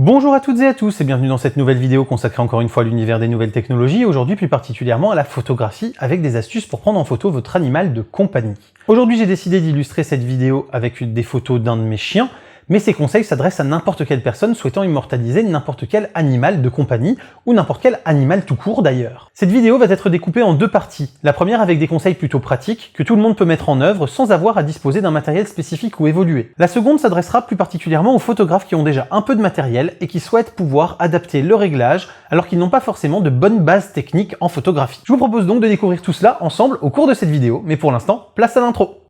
Bonjour à toutes et à tous et bienvenue dans cette nouvelle vidéo consacrée encore une fois à l'univers des nouvelles technologies, aujourd'hui plus particulièrement à la photographie avec des astuces pour prendre en photo votre animal de compagnie. Aujourd'hui j'ai décidé d'illustrer cette vidéo avec des photos d'un de mes chiens, mais ces conseils s'adressent à n'importe quelle personne souhaitant immortaliser n'importe quel animal de compagnie, ou n'importe quel animal tout court d'ailleurs. Cette vidéo va être découpée en deux parties. La première avec des conseils plutôt pratiques, que tout le monde peut mettre en œuvre sans avoir à disposer d'un matériel spécifique ou évolué. La seconde s'adressera plus particulièrement aux photographes qui ont déjà un peu de matériel et qui souhaitent pouvoir adapter le réglage alors qu'ils n'ont pas forcément de bonnes bases techniques en photographie. Je vous propose donc de découvrir tout cela ensemble au cours de cette vidéo, mais pour l'instant, place à l'intro.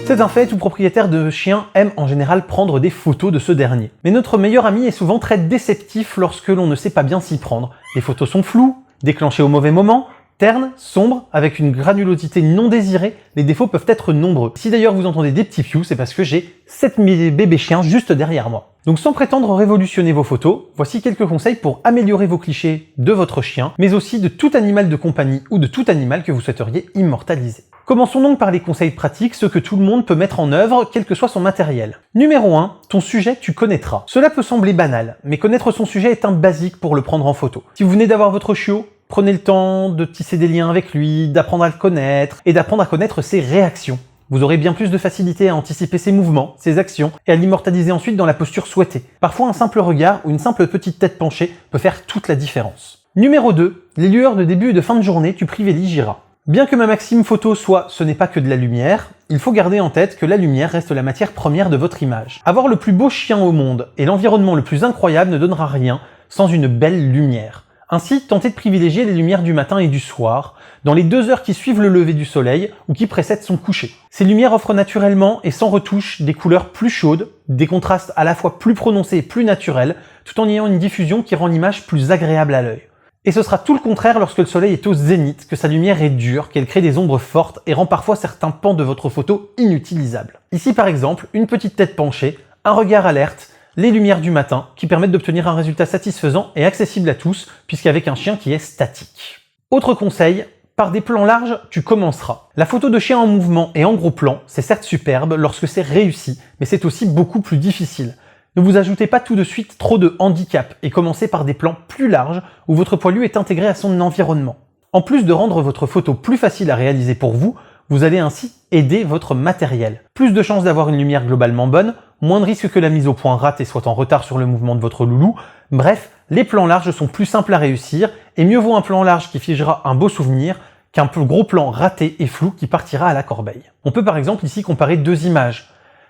C'est un fait, tout propriétaire de chien aime en général prendre des photos de ce dernier. Mais notre meilleur ami est souvent très déceptif lorsque l'on ne sait pas bien s'y prendre. Les photos sont floues, déclenchées au mauvais moment, ternes, sombres, avec une granulosité non désirée, les défauts peuvent être nombreux. Si d'ailleurs vous entendez des petits pious, c'est parce que j'ai 7 bébés chiens juste derrière moi. Donc sans prétendre révolutionner vos photos, voici quelques conseils pour améliorer vos clichés de votre chien, mais aussi de tout animal de compagnie ou de tout animal que vous souhaiteriez immortaliser. Commençons donc par les conseils pratiques, ceux que tout le monde peut mettre en œuvre, quel que soit son matériel. Numéro 1, ton sujet tu connaîtras. Cela peut sembler banal, mais connaître son sujet est un basique pour le prendre en photo. Si vous venez d'avoir votre chiot, prenez le temps de tisser des liens avec lui, d'apprendre à le connaître, et d'apprendre à connaître ses réactions. Vous aurez bien plus de facilité à anticiper ses mouvements, ses actions, et à l'immortaliser ensuite dans la posture souhaitée. Parfois un simple regard ou une simple petite tête penchée peut faire toute la différence. Numéro 2, les lueurs de début et de fin de journée tu privilégieras. Bien que ma maxime photo soit « ce n'est pas que de la lumière », il faut garder en tête que la lumière reste la matière première de votre image. Avoir le plus beau chien au monde et l'environnement le plus incroyable ne donnera rien sans une belle lumière. Ainsi, tentez de privilégier les lumières du matin et du soir, dans les 2 heures qui suivent le lever du soleil ou qui précèdent son coucher. Ces lumières offrent naturellement et sans retouche des couleurs plus chaudes, des contrastes à la fois plus prononcés et plus naturels, tout en ayant une diffusion qui rend l'image plus agréable à l'œil. Et ce sera tout le contraire lorsque le soleil est au zénith, que sa lumière est dure, qu'elle crée des ombres fortes et rend parfois certains pans de votre photo inutilisables. Ici par exemple, une petite tête penchée, un regard alerte, les lumières du matin qui permettent d'obtenir un résultat satisfaisant et accessible à tous, puisqu'avec un chien qui est statique. Autre conseil, par des plans larges, tu commenceras. La photo de chien en mouvement et en gros plan, c'est certes superbe lorsque c'est réussi, mais c'est aussi beaucoup plus difficile. Ne vous ajoutez pas tout de suite trop de handicap et commencez par des plans plus larges où votre poilu est intégré à son environnement. En plus de rendre votre photo plus facile à réaliser pour vous, vous allez ainsi aider votre matériel. Plus de chances d'avoir une lumière globalement bonne, moins de risques que la mise au point rate et soit en retard sur le mouvement de votre loulou. Bref, les plans larges sont plus simples à réussir et mieux vaut un plan large qui figera un beau souvenir qu'un gros plan raté et flou qui partira à la corbeille. On peut par exemple ici comparer 2 images,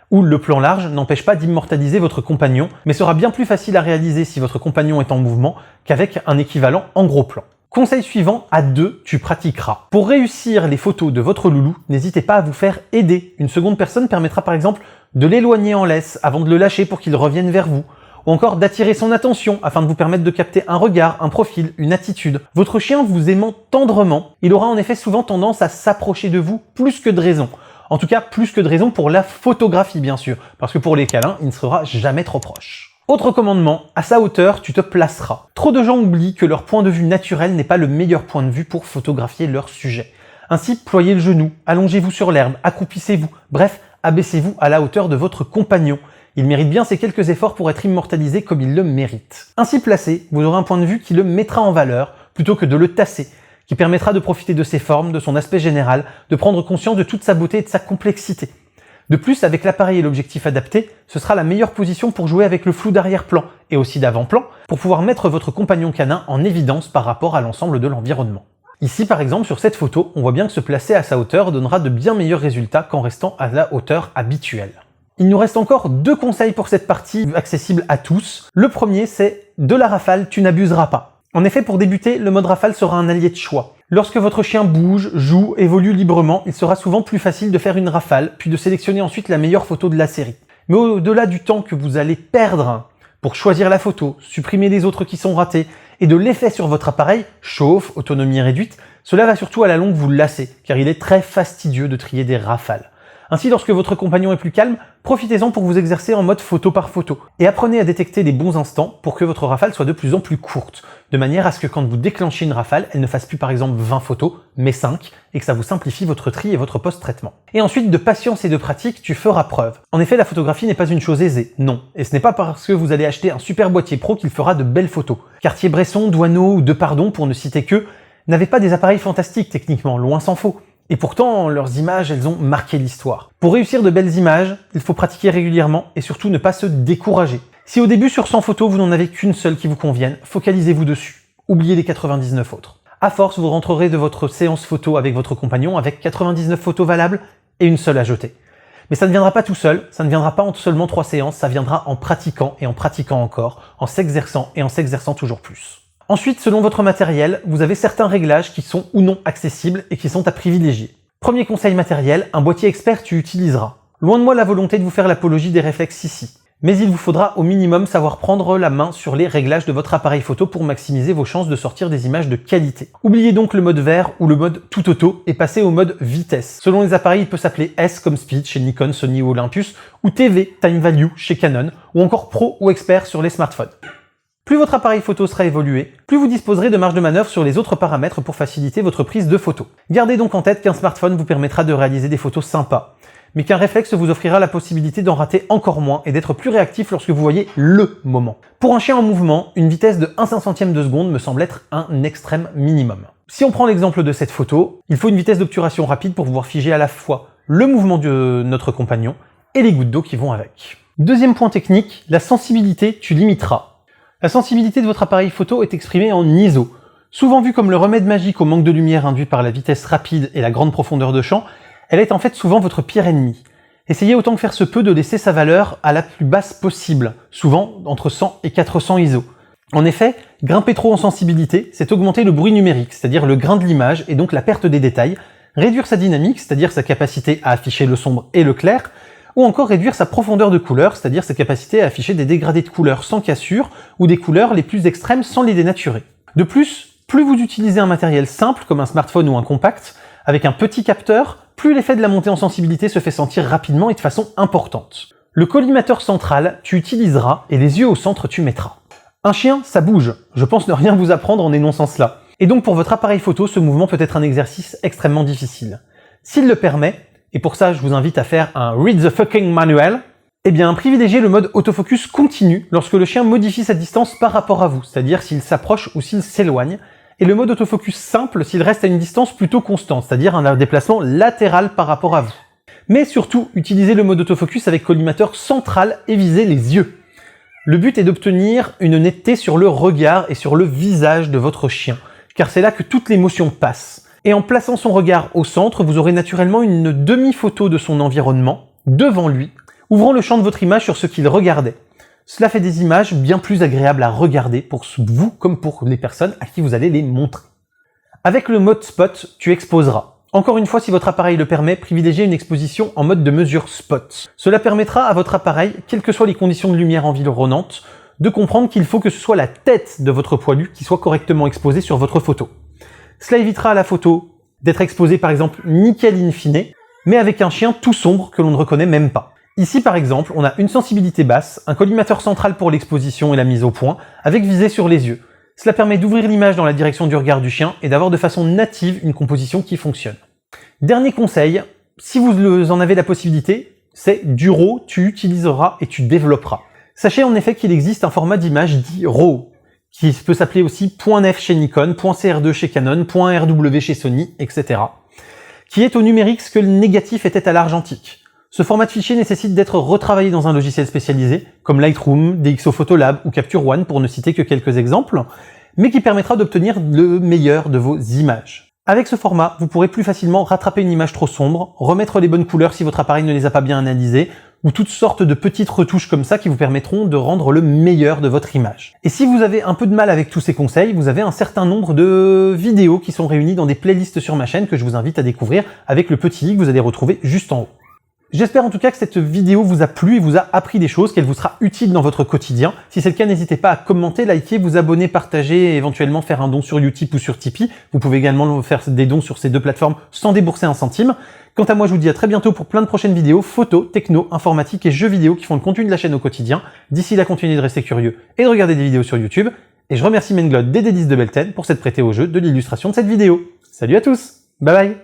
où le plan large n'empêche pas d'immortaliser votre compagnon, mais sera bien plus facile à réaliser si votre compagnon est en mouvement qu'avec un équivalent en gros plan. Conseil suivant, à 2, tu pratiqueras. Pour réussir les photos de votre loulou, n'hésitez pas à vous faire aider. Une seconde personne permettra par exemple de l'éloigner en laisse avant de le lâcher pour qu'il revienne vers vous, ou encore d'attirer son attention afin de vous permettre de capter un regard, un profil, une attitude. Votre chien vous aimant tendrement, il aura en effet souvent tendance à s'approcher de vous plus que de raison. En tout cas, plus que de raison pour la photographie, bien sûr, parce que pour les câlins, il ne sera jamais trop proche. Autre commandement, à sa hauteur, tu te placeras. Trop de gens oublient que leur point de vue naturel n'est pas le meilleur point de vue pour photographier leur sujet. Ainsi, ployez le genou, allongez-vous sur l'herbe, accroupissez-vous, bref, abaissez-vous à la hauteur de votre compagnon. Il mérite bien ces quelques efforts pour être immortalisé comme il le mérite. Ainsi placé, vous aurez un point de vue qui le mettra en valeur, plutôt que de le tasser, qui permettra de profiter de ses formes, de son aspect général, de prendre conscience de toute sa beauté et de sa complexité. De plus, avec l'appareil et l'objectif adapté, ce sera la meilleure position pour jouer avec le flou d'arrière-plan et aussi d'avant-plan, pour pouvoir mettre votre compagnon canin en évidence par rapport à l'ensemble de l'environnement. Ici par exemple, sur cette photo, on voit bien que se placer à sa hauteur donnera de bien meilleurs résultats qu'en restant à la hauteur habituelle. Il nous reste encore 2 conseils pour cette partie accessible à tous. Le premier, c'est de la rafale, tu n'abuseras pas. En effet, pour débuter, le mode rafale sera un allié de choix. Lorsque votre chien bouge, joue, évolue librement, il sera souvent plus facile de faire une rafale, puis de sélectionner ensuite la meilleure photo de la série. Mais au-delà du temps que vous allez perdre pour choisir la photo, supprimer les autres qui sont ratés, et de l'effet sur votre appareil, chauffe, autonomie réduite, cela va surtout à la longue vous lasser, car il est très fastidieux de trier des rafales. Ainsi, lorsque votre compagnon est plus calme, profitez-en pour vous exercer en mode photo par photo. Et apprenez à détecter les bons instants pour que votre rafale soit de plus en plus courte, de manière à ce que quand vous déclenchez une rafale, elle ne fasse plus par exemple 20 photos, mais 5, et que ça vous simplifie votre tri et votre post-traitement. Et ensuite, de patience et de pratique, tu feras preuve. En effet, la photographie n'est pas une chose aisée, non. Et ce n'est pas parce que vous allez acheter un super boîtier pro qu'il fera de belles photos. Cartier-Bresson, Doisneau ou Depardon, pour ne citer que, n'avaient pas des appareils fantastiques techniquement, loin s'en faut. Et pourtant, leurs images, elles ont marqué l'histoire. Pour réussir de belles images, il faut pratiquer régulièrement et surtout ne pas se décourager. Si au début sur 100 photos, vous n'en avez qu'une seule qui vous convienne, focalisez-vous dessus. Oubliez les 99 autres. À force, vous rentrerez de votre séance photo avec votre compagnon avec 99 photos valables et une seule à jeter. Mais ça ne viendra pas tout seul, ça ne viendra pas en seulement 3 séances, ça viendra en pratiquant et en pratiquant encore, en s'exerçant et en s'exerçant toujours plus. Ensuite, selon votre matériel, vous avez certains réglages qui sont ou non accessibles et qui sont à privilégier. Premier conseil matériel, un boîtier expert tu utiliseras. Loin de moi la volonté de vous faire l'apologie des réflexes ici. Mais il vous faudra au minimum savoir prendre la main sur les réglages de votre appareil photo pour maximiser vos chances de sortir des images de qualité. Oubliez donc le mode vert ou le mode tout auto et passez au mode vitesse. Selon les appareils, il peut s'appeler S comme Speed chez Nikon, Sony ou Olympus, ou TV, Time Value chez Canon, ou encore Pro ou Expert sur les smartphones. Plus votre appareil photo sera évolué, plus vous disposerez de marge de manœuvre sur les autres paramètres pour faciliter votre prise de photos. Gardez donc en tête qu'un smartphone vous permettra de réaliser des photos sympas, mais qu'un réflexe vous offrira la possibilité d'en rater encore moins et d'être plus réactif lorsque vous voyez le moment. Pour un chien en mouvement, une vitesse de 1/500 de seconde me semble être un extrême minimum. Si on prend l'exemple de cette photo, il faut une vitesse d'obturation rapide pour pouvoir figer à la fois le mouvement de notre compagnon et les gouttes d'eau qui vont avec. Deuxième point technique, la sensibilité, tu limiteras. La sensibilité de votre appareil photo est exprimée en ISO. Souvent vue comme le remède magique au manque de lumière induit par la vitesse rapide et la grande profondeur de champ, elle est en fait souvent votre pire ennemi. Essayez autant que faire se peut de laisser sa valeur à la plus basse possible, souvent entre 100 et 400 ISO. En effet, grimper trop en sensibilité, c'est augmenter le bruit numérique, c'est-à-dire le grain de l'image et donc la perte des détails, réduire sa dynamique, c'est-à-dire sa capacité à afficher le sombre et le clair, ou encore réduire sa profondeur de couleur, c'est-à-dire sa capacité à afficher des dégradés de couleurs sans cassure, ou des couleurs les plus extrêmes sans les dénaturer. De plus, plus vous utilisez un matériel simple, comme un smartphone ou un compact, avec un petit capteur, plus l'effet de la montée en sensibilité se fait sentir rapidement et de façon importante. Le collimateur central, tu utiliseras, et les yeux au centre, tu mettras. Un chien, ça bouge. Je pense ne rien vous apprendre en énonçant cela. Et donc pour votre appareil photo, ce mouvement peut être un exercice extrêmement difficile. S'il le permet, et pour ça je vous invite à faire un Read the fucking manual, eh bien privilégiez le mode autofocus continu lorsque le chien modifie sa distance par rapport à vous, c'est-à-dire s'il s'approche ou s'il s'éloigne, et le mode autofocus simple s'il reste à une distance plutôt constante, c'est-à-dire un déplacement latéral par rapport à vous. Mais surtout, utilisez le mode autofocus avec collimateur central et visez les yeux. Le but est d'obtenir une netteté sur le regard et sur le visage de votre chien, car c'est là que toute l'émotion passe. Et en plaçant son regard au centre, vous aurez naturellement une demi-photo de son environnement, devant lui, ouvrant le champ de votre image sur ce qu'il regardait. Cela fait des images bien plus agréables à regarder pour vous comme pour les personnes à qui vous allez les montrer. Avec le mode spot, tu exposeras. Encore une fois, si votre appareil le permet, privilégiez une exposition en mode de mesure spot. Cela permettra à votre appareil, quelles que soient les conditions de lumière environnantes, de comprendre qu'il faut que ce soit la tête de votre poilu qui soit correctement exposée sur votre photo. Cela évitera à la photo d'être exposée par exemple nickel in fine, mais avec un chien tout sombre que l'on ne reconnaît même pas. Ici par exemple, on a une sensibilité basse, un collimateur central pour l'exposition et la mise au point, avec visée sur les yeux. Cela permet d'ouvrir l'image dans la direction du regard du chien et d'avoir de façon native une composition qui fonctionne. Dernier conseil, si vous en avez la possibilité, c'est du RAW, tu utiliseras et tu développeras. Sachez en effet qu'il existe un format d'image dit RAW, qui peut s'appeler aussi .nef chez Nikon, .cr2 chez Canon, .rw chez Sony, etc., qui est au numérique ce que le négatif était à l'argentique. Ce format de fichier nécessite d'être retravaillé dans un logiciel spécialisé, comme Lightroom, DxO Photolab ou Capture One, pour ne citer que quelques exemples, mais qui permettra d'obtenir le meilleur de vos images. Avec ce format, vous pourrez plus facilement rattraper une image trop sombre, remettre les bonnes couleurs si votre appareil ne les a pas bien analysées, ou toutes sortes de petites retouches comme ça qui vous permettront de rendre le meilleur de votre image. Et si vous avez un peu de mal avec tous ces conseils, vous avez un certain nombre de vidéos qui sont réunies dans des playlists sur ma chaîne que je vous invite à découvrir avec le petit i que vous allez retrouver juste en haut. J'espère en tout cas que cette vidéo vous a plu et vous a appris des choses, qu'elle vous sera utile dans votre quotidien. Si c'est le cas, n'hésitez pas à commenter, liker, vous abonner, partager et éventuellement faire un don sur Utip ou sur Tipeee. Vous pouvez également faire des dons sur ces deux plateformes sans débourser un centime. Quant à moi, je vous dis à très bientôt pour plein de prochaines vidéos, photos, techno, informatique et jeux vidéo qui font le contenu de la chaîne au quotidien. D'ici là, continuez de rester curieux et de regarder des vidéos sur YouTube. Et je remercie Menglod des D10 de Belten pour s'être prêté au jeu de l'illustration de cette vidéo. Salut à tous, bye bye.